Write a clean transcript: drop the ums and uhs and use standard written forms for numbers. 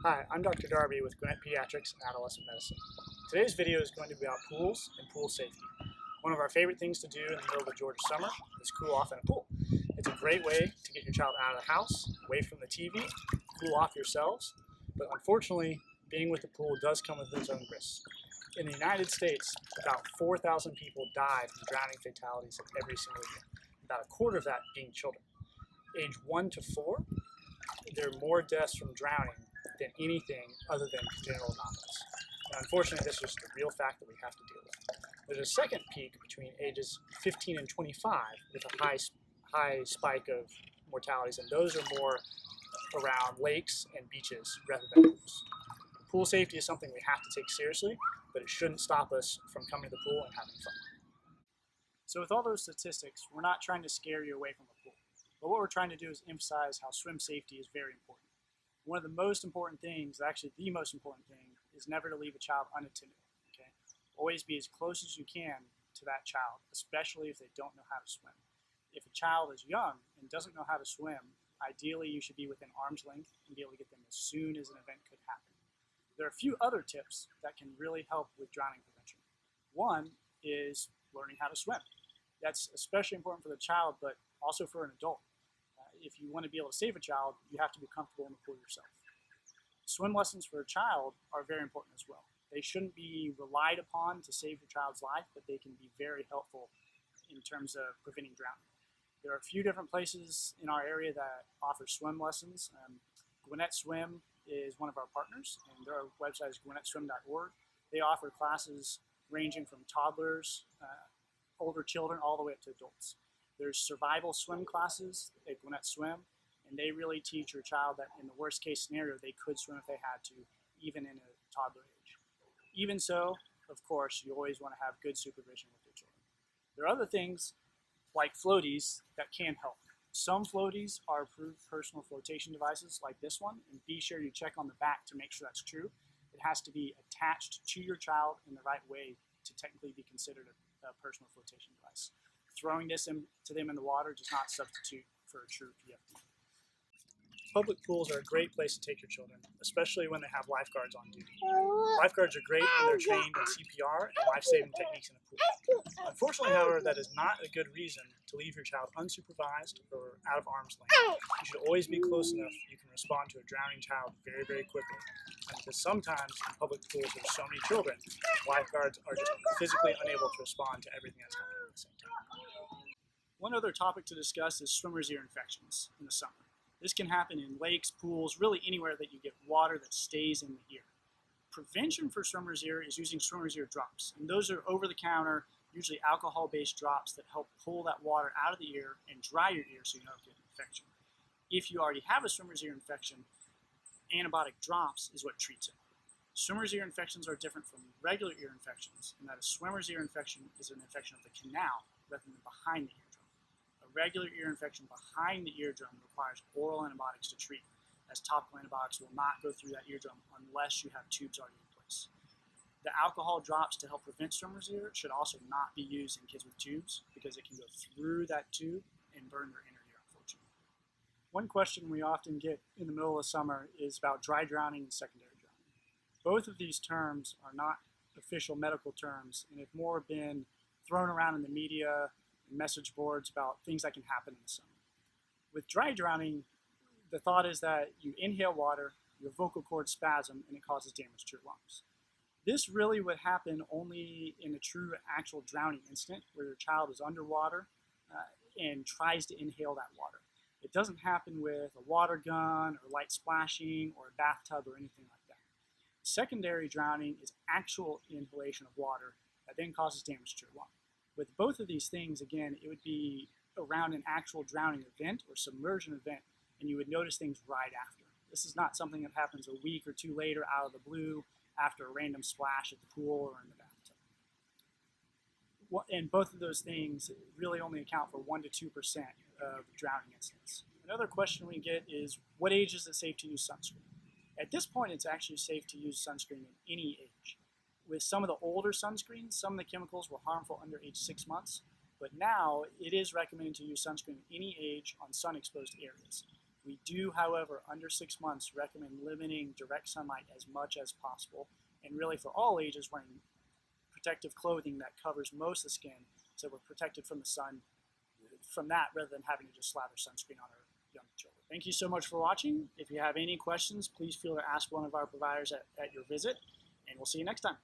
Hi, I'm Dr. Darby with Gwinnett Pediatrics and Adolescent Medicine. Today's video is going to be about pools and pool safety. One of our favorite things to do in the middle of the Georgia summer is cool off in a pool. It's a great way to get your child out of the house, away from the TV, cool off yourselves, but unfortunately, being with the pool does come with its own risks. In the United States, about 4,000 people die from drowning fatalities every single year, about a quarter of that being children. Age 1 to 4, there are more deaths from drowning than anything other than congenital anomalies. And unfortunately, this is just a real fact that we have to deal with. There's a second peak between ages 15 and 25 with a high spike of mortalities, and those are more around lakes and beaches rather than pools. Pool safety is something we have to take seriously, but it shouldn't stop us from coming to the pool and having fun. So with all those statistics, we're not trying to scare you away from the pool, but what we're trying to do is emphasize how swim safety is very important. One of the most important things, actually the most important thing, is never to leave a child unattended. Okay? Always be as close as you can to that child, especially if they don't know how to swim. If a child is young and doesn't know how to swim, ideally you should be within arm's length and be able to get them as soon as an event could happen. There are a few other tips that can really help with drowning prevention. One is learning how to swim. That's especially important for the child, but also for an adult. If you want to be able to save a child, you have to be comfortable in the pool yourself. Swim lessons for a child are very important as well. They shouldn't be relied upon to save your child's life, but they can be very helpful in terms of preventing drowning. There are a few different places in our area that offer swim lessons. Gwinnett Swim is one of our partners, and their website is gwinettswim.org. They offer classes ranging from toddlers, older children, all the way up to adults. There's survival swim classes at Gwinnett Swim, and they really teach your child that in the worst case scenario, they could swim if they had to, even in a toddler age. Even so, of course, you always want to have good supervision with your children. There are other things like floaties that can help. Some floaties are approved personal flotation devices like this one, and be sure you check on the back to make sure that's true. It has to be attached to your child in the right way to technically be considered a personal flotation device. Throwing this to them in the water does not substitute for a true PFD. Public pools are a great place to take your children, especially when they have lifeguards on duty. Lifeguards are great when they're trained in CPR and life-saving techniques in a pool. Unfortunately, however, that is not a good reason to leave your child unsupervised or out of arm's length. You should always be close enough you can respond to a drowning child very, very quickly. And because sometimes in public pools there's so many children, lifeguards are just physically unable to respond to everything that's happening at the same time. One other topic to discuss is swimmer's ear infections in the summer. This can happen in lakes, pools, really anywhere that you get water that stays in the ear. Prevention for swimmer's ear is using swimmer's ear drops, and those are over-the-counter, usually alcohol-based drops that help pull that water out of the ear and dry your ear so you don't get an infection. If you already have a swimmer's ear infection, antibiotic drops is what treats it. Swimmer's ear infections are different from regular ear infections in that a swimmer's ear infection is an infection of the canal rather than behind the eardrum. A regular ear infection behind the eardrum requires oral antibiotics to treat, as topical antibiotics will not go through that eardrum unless you have tubes already in place. The alcohol drops to help prevent swimmer's ear should also not be used in kids with tubes because it can go through that tube and burn their inner ear, unfortunately. One question we often get in the middle of summer is about dry drowning and secondary drowning. Both of these terms are not official medical terms and have more been thrown around in the media and message boards about things that can happen in the summer. With dry drowning, the thought is that you inhale water, your vocal cords spasm, and it causes damage to your lungs. This really would happen only in a true actual drowning incident where your child is underwater and tries to inhale that water. It doesn't happen with a water gun or light splashing or a bathtub or anything like that. Secondary drowning is actual inhalation of water that then causes damage to your lung. With both of these things, again, it would be around an actual drowning event or submersion event, and you would notice things right after. This is not something that happens a week or two later out of the blue after a random splash at the pool or in the bathtub. And both of those things really only account for 1% to 2% of drowning incidents. Another question we get is, what age is it safe to use sunscreen? At this point, it's actually safe to use sunscreen at any age. With some of the older sunscreens, some of the chemicals were harmful under age 6 months, but now it is recommended to use sunscreen at any age on sun-exposed areas. We do, however, under 6 months, recommend limiting direct sunlight as much as possible, and really for all ages, wearing protective clothing that covers most of the skin so we're protected from the sun from that rather than having to just slather sunscreen on our young children. Thank you so much for watching. If you have any questions, please feel to ask one of our providers at your visit, and we'll see you next time.